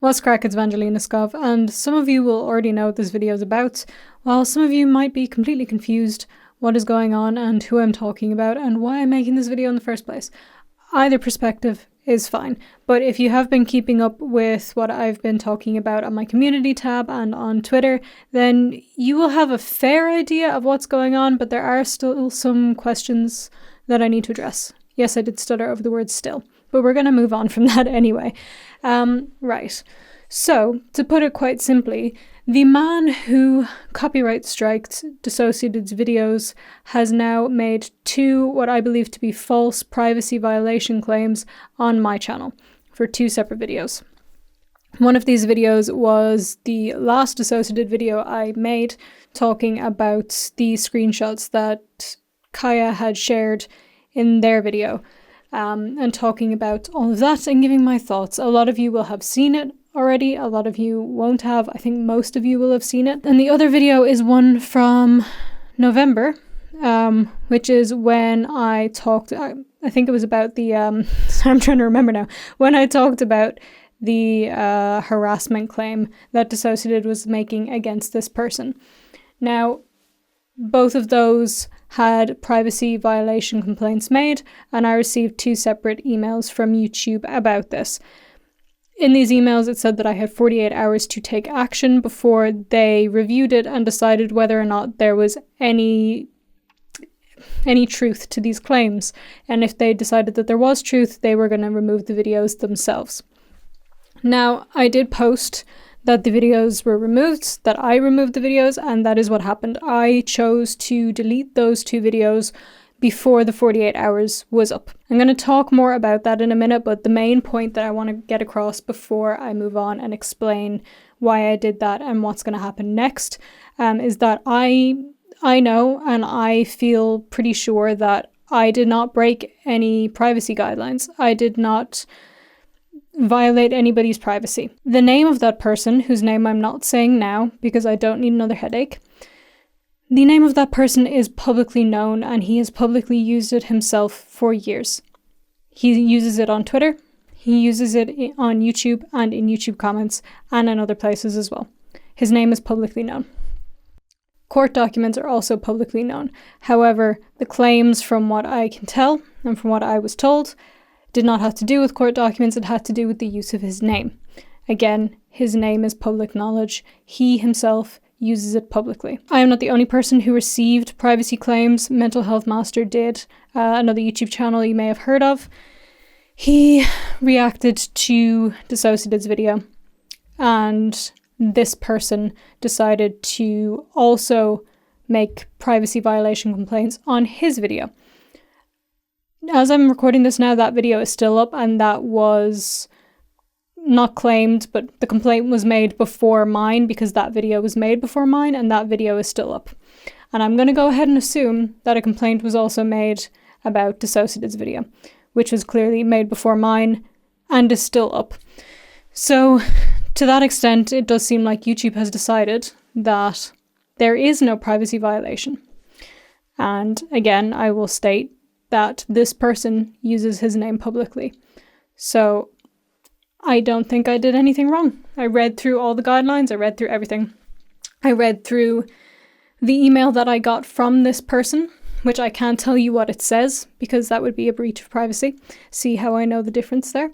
What's crack, it's VangelinaSkov, and some of you will already know what this video is about, while some of you might be completely confused what is going on and who I'm talking about and why I'm making this video in the first place. Either perspective is fine, but if you have been keeping up with what I've been talking about on my community tab and on Twitter, then you will have a fair idea of what's going on, but there are still some questions that I need to address. Yes, I did stutter over the word still, but we're going to move on from that anyway. Right. So, to put it quite simply, the man who copyright striked DissociaDID's videos has now made two what I believe to be false privacy violation claims on my channel for two separate videos. One of these videos was the last DissociaDID video I made talking about the screenshots that Kaya had shared in their video. And talking about all of that and giving my thoughts. A lot of you will have seen it already, a lot of you won't have. I think most of you will have seen it. And the other video is one from November, which is when I talked, I think it was about the, I'm trying to remember now, when I talked about the harassment claim that DissociaDID was making against this person. Now, both of those had privacy violation complaints made, and I received two separate emails from YouTube about this. In these emails, it said that I had 48 hours to take action before they reviewed it and decided whether or not there was any truth to these claims. And if they decided that there was truth, they were going to remove the videos themselves. Now, I did post that the videos were removed, that I removed the videos, and that is what happened. I chose to delete those two videos before the 48 hours was up. I'm going to talk more about that in a minute, but the main point that I want to get across before I move on and explain why I did that and what's going to happen next is that I know and I feel pretty sure that I did not break any privacy guidelines. I did not violate anybody's privacy. The name of that person, whose name I'm not saying now because I don't need another headache, the name of that person is publicly known and he has publicly used it himself for years. He uses it on Twitter, he uses it on YouTube and in YouTube comments and in other places as well. His name is publicly known. Court documents are also publicly known. However, the claims, from what I can tell and from what I was told, did not have to do with court documents, it had to do with the use of his name. Again, his name is public knowledge. He himself uses it publicly. I am not the only person who received privacy claims. Mental Health Master did, another YouTube channel you may have heard of. He reacted to DissociaDID's video, and this person decided to also make privacy violation complaints on his video. As I'm recording this now, that video is still up, and that was not claimed, but the complaint was made before mine because that video was made before mine, and that video is still up. And I'm going to go ahead and assume that a complaint was also made about DissociaDID's video, which was clearly made before mine and is still up. So, to that extent, it does seem like YouTube has decided that there is no privacy violation. And again, I will state that this person uses his name publicly. So I don't think I did anything wrong. I read through all the guidelines, I read through everything. I read through the email that I got from this person, which I can't tell you what it says because that would be a breach of privacy. See how I know the difference there?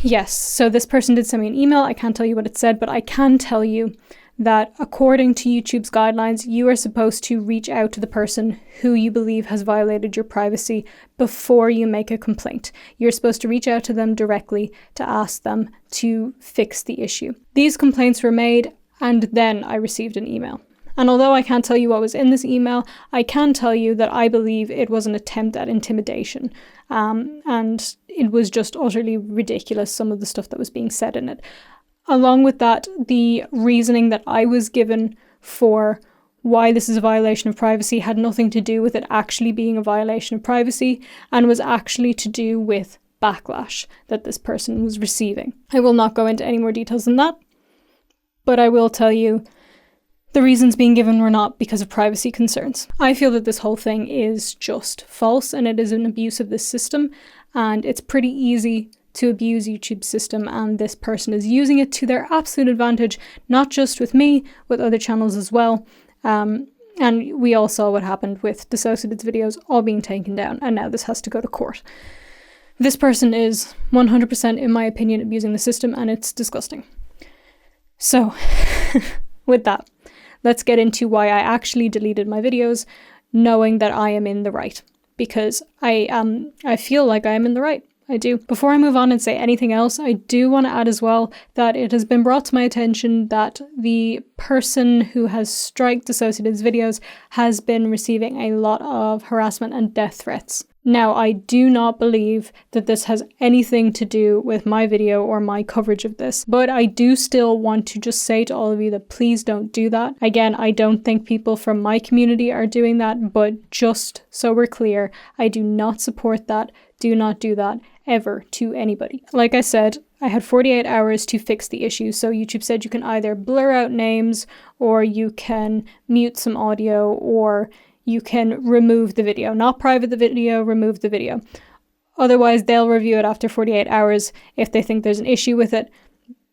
Yes, so this person did send me an email. I can't tell you what it said, but I can tell you that according to YouTube's guidelines, you are supposed to reach out to the person who you believe has violated your privacy before you make a complaint. You're supposed to reach out to them directly to ask them to fix the issue. These complaints were made, and then I received an email. And although I can't tell you what was in this email, I can tell you that I believe it was an attempt at intimidation. And it was just utterly ridiculous, some of the stuff that was being said in it. Along with that, the reasoning that I was given for why this is a violation of privacy had nothing to do with it actually being a violation of privacy, and was actually to do with backlash that this person was receiving. I will not go into any more details than that, but I will tell you the reasons being given were not because of privacy concerns. I feel that this whole thing is just false, and it is an abuse of this system, and it's pretty easy to abuse YouTube's system, and this person is using it to their absolute advantage, not just with me, with other channels as well. And we all saw what happened with DissociaDID's videos all being taken down, and now this has to go to court. This person is 100%, in my opinion, abusing the system, and it's disgusting. So, with that, let's get into why I actually deleted my videos, knowing that I am in the right. Because I feel like I am in the right. I do. Before I move on and say anything else, I do want to add as well that it has been brought to my attention that the person who has striked DissociaDID's videos has been receiving a lot of harassment and death threats. Now, I do not believe that this has anything to do with my video or my coverage of this, but I do still want to just say to all of you that please don't do that. Again, I don't think people from my community are doing that, but just so we're clear, I do not support that. Do not do that ever to anybody. Like I said, I had 48 hours to fix the issue, so YouTube said you can either blur out names, or you can mute some audio, or you can remove the video. Not private the video, remove the video. Otherwise, they'll review it after 48 hours. If they think there's an issue with it,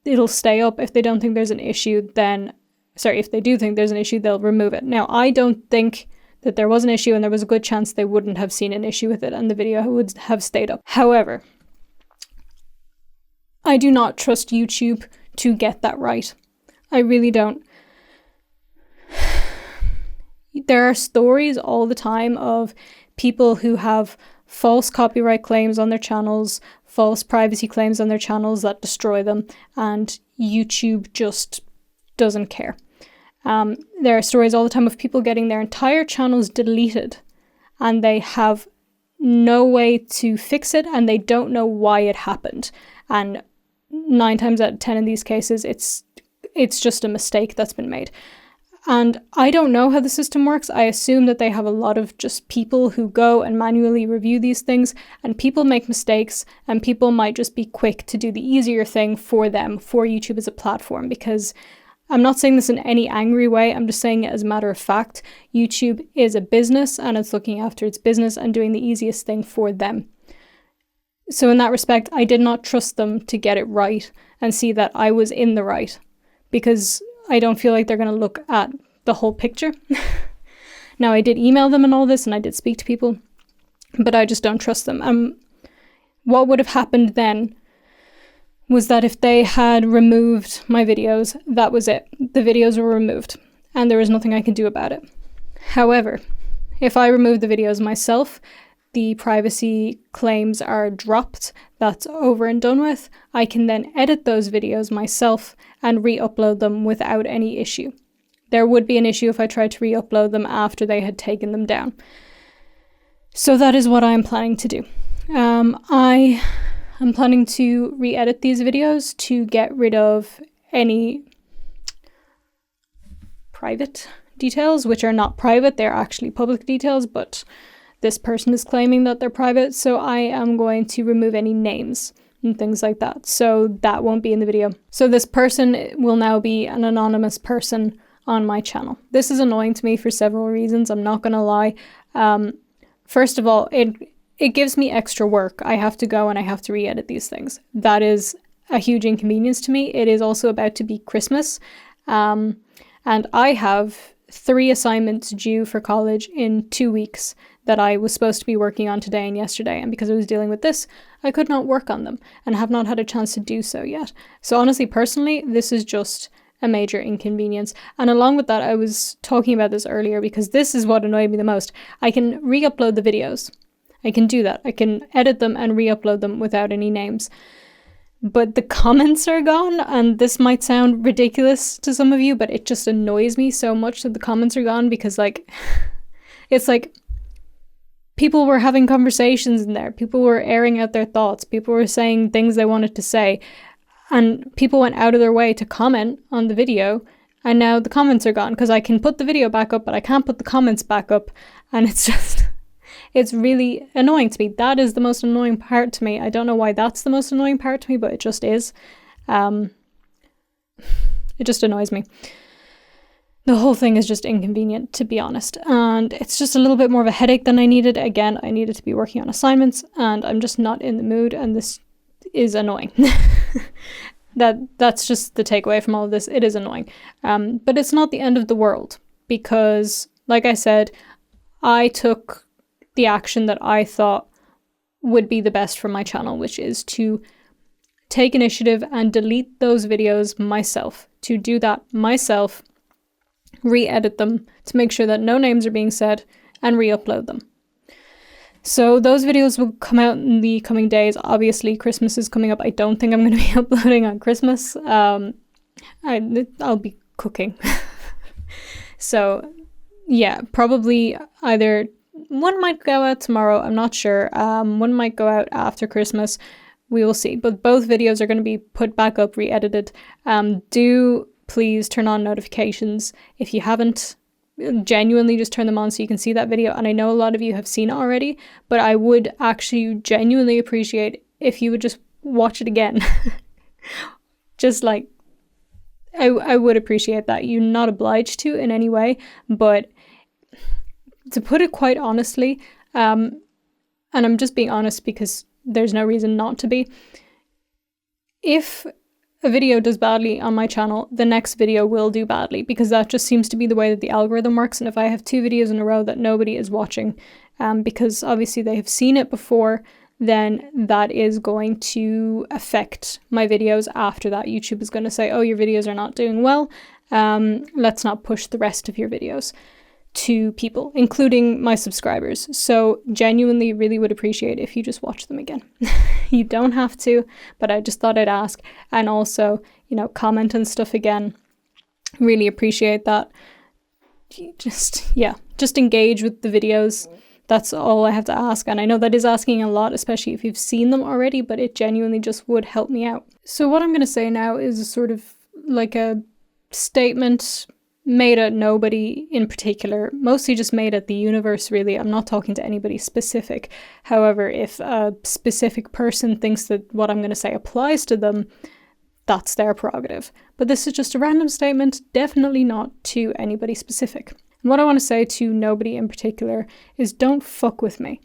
it'll stay up. If they don't think there's an issue, if they do think there's an issue, they'll remove it. Now, I don't think that there was an issue, and there was a good chance they wouldn't have seen an issue with it and the video would have stayed up. However, I do not trust YouTube to get that right. I really don't. There are stories all the time of people who have false copyright claims on their channels, false privacy claims on their channels that destroy them, and YouTube just doesn't care. There are stories all the time of people getting their entire channels deleted, and they have no way to fix it, and they don't know why it happened. And 9 times out of 10 in these cases, it's just a mistake that's been made. And I don't know how the system works. I assume that they have a lot of just people who go and manually review these things, and people make mistakes, and people might just be quick to do the easier thing for them, for YouTube as a platform, because I'm not saying this in any angry way, I'm just saying it as a matter of fact. YouTube is a business, and it's looking after its business and doing the easiest thing for them. So in that respect, I did not trust them to get it right and see that I was in the right, because I don't feel like they're going to look at the whole picture. Now, I did email them and all this, and I did speak to people, but I just don't trust them. What would have happened then was that if they had removed my videos, that was it. The videos were removed, and there was nothing I could do about it. However, if I remove the videos myself, the privacy claims are dropped, that's over and done with. I can then edit those videos myself and re-upload them without any issue. There would be an issue if I tried to re-upload them after they had taken them down. So that is what I'm planning to do. I am planning to re-edit these videos to get rid of any private details, which are not private, they're actually public details, but this person is claiming that they're private, so I am going to remove any names and things like that. So that won't be in the video. So this person will now be an anonymous person on my channel. This is annoying to me for several reasons, I'm not gonna lie. First of all, it gives me extra work. I have to go and I have to re-edit these things. That is a huge inconvenience to me. It is also about to be Christmas, and I have 3 assignments due for college in 2 weeks that I was supposed to be working on today and yesterday, and because I was dealing with this, I could not work on them and have not had a chance to do so yet. So honestly, personally, this is just a major inconvenience. And along with that, I was talking about this earlier because this is what annoyed me the most. I can re-upload the videos. I can do that. I can edit them and re-upload them without any names. But the comments are gone, and this might sound ridiculous to some of you, but it just annoys me so much that the comments are gone because, like, it's like people were having conversations in there. People were airing out their thoughts. People were saying things they wanted to say. And people went out of their way to comment on the video, and now the comments are gone because I can put the video back up, but I can't put the comments back up. And it's just, it's really annoying to me. That is the most annoying part to me. I don't know why that's the most annoying part to me, but it just is. It just annoys me. The whole thing is just inconvenient, to be honest. And it's just a little bit more of a headache than I needed. Again, I needed to be working on assignments, and I'm just not in the mood. And this is annoying. That's just the takeaway from all of this. It is annoying. But it's not the end of the world, because, like I said, I took the action that I thought would be the best for my channel, which is to take initiative and delete those videos myself. To do that myself, re-edit them to make sure that no names are being said, and re-upload them. So those videos will come out in the coming days. Obviously, Christmas is coming up. I don't think I'm going to be uploading on Christmas. I'll be cooking. So yeah, probably either one might go out tomorrow. I'm not sure. One might go out after Christmas. We will see. But both videos are going to be put back up, re-edited. Do please turn on notifications. If you haven't, genuinely just turn them on so you can see that video. And I know a lot of you have seen it already, but I would actually genuinely appreciate if you would just watch it again. Just like, I would appreciate that. You're not obliged to in any way, but to put it quite honestly, and I'm just being honest because there's no reason not to be, if a video does badly on my channel, the next video will do badly, because that just seems to be the way that the algorithm works. And if I have 2 videos in a row that nobody is watching, because obviously they have seen it before, then that is going to affect my videos after that. YouTube is going to say, oh, your videos are not doing well. Let's not push the rest of your videos to people, including my subscribers. So genuinely really would appreciate if you just watch them again. You don't have to, but I just thought I'd ask. And also, you know, comment and stuff again. Really appreciate that. Just engage with the videos. That's all I have to ask. And I know that is asking a lot, especially if you've seen them already, but it genuinely just would help me out. So what I'm going to say now is sort of like a statement made at nobody in particular, mostly just made at the universe, really. I'm not talking to anybody specific. However, if a specific person thinks that what I'm going to say applies to them, that's their prerogative. But this is just a random statement, definitely not to anybody specific. And what I want to say to nobody in particular is don't fuck with me.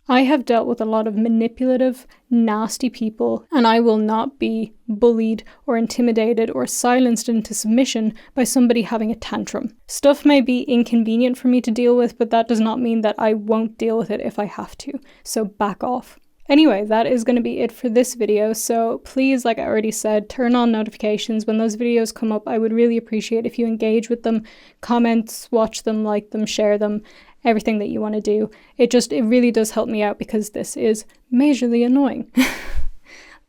I have dealt with a lot of manipulative, nasty people, and I will not be bullied or intimidated or silenced into submission by somebody having a tantrum. Stuff may be inconvenient for me to deal with, but that does not mean that I won't deal with it if I have to. So back off. Anyway, that is going to be it for this video. So please, like I already said, turn on notifications. When those videos come up, I would really appreciate if you engage with them, comment, watch them, like them, share them, everything that you want to do. It really does help me out because this is majorly annoying.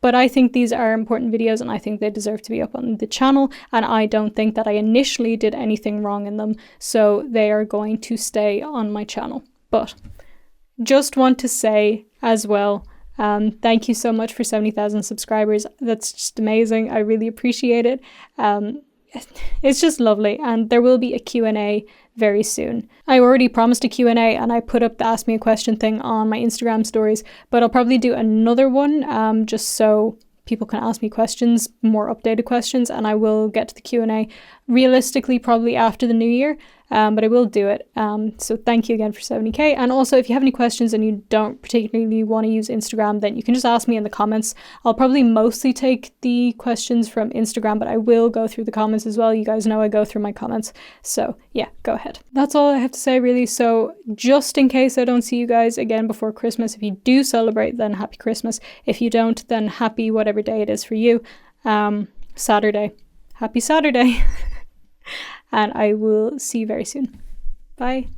But I think these are important videos and I think they deserve to be up on the channel, and I don't think that I initially did anything wrong in them, so they are going to stay on my channel. But just want to say as well, thank you so much for 70,000 subscribers. That's just amazing. I really appreciate it. It's just lovely, and there will be a Q&A very soon. I already promised a Q&A and I put up the Ask Me a Question thing on my Instagram stories, but I'll probably do another one just so people can ask me questions, more updated questions, and I will get to the Q&A realistically probably after the new year, but I will do it. So thank you again for 70k. And also, if you have any questions and you don't particularly want to use Instagram, then you can just ask me in the comments. I'll probably mostly take the questions from Instagram, but I will go through the comments as well. You guys know I go through my comments. So yeah, go ahead. That's all I have to say really. So just in case I don't see you guys again before Christmas, if you do celebrate, then happy Christmas. If you don't, then happy whatever day it is for you. Saturday. Happy Saturday. And I will see you very soon. Bye.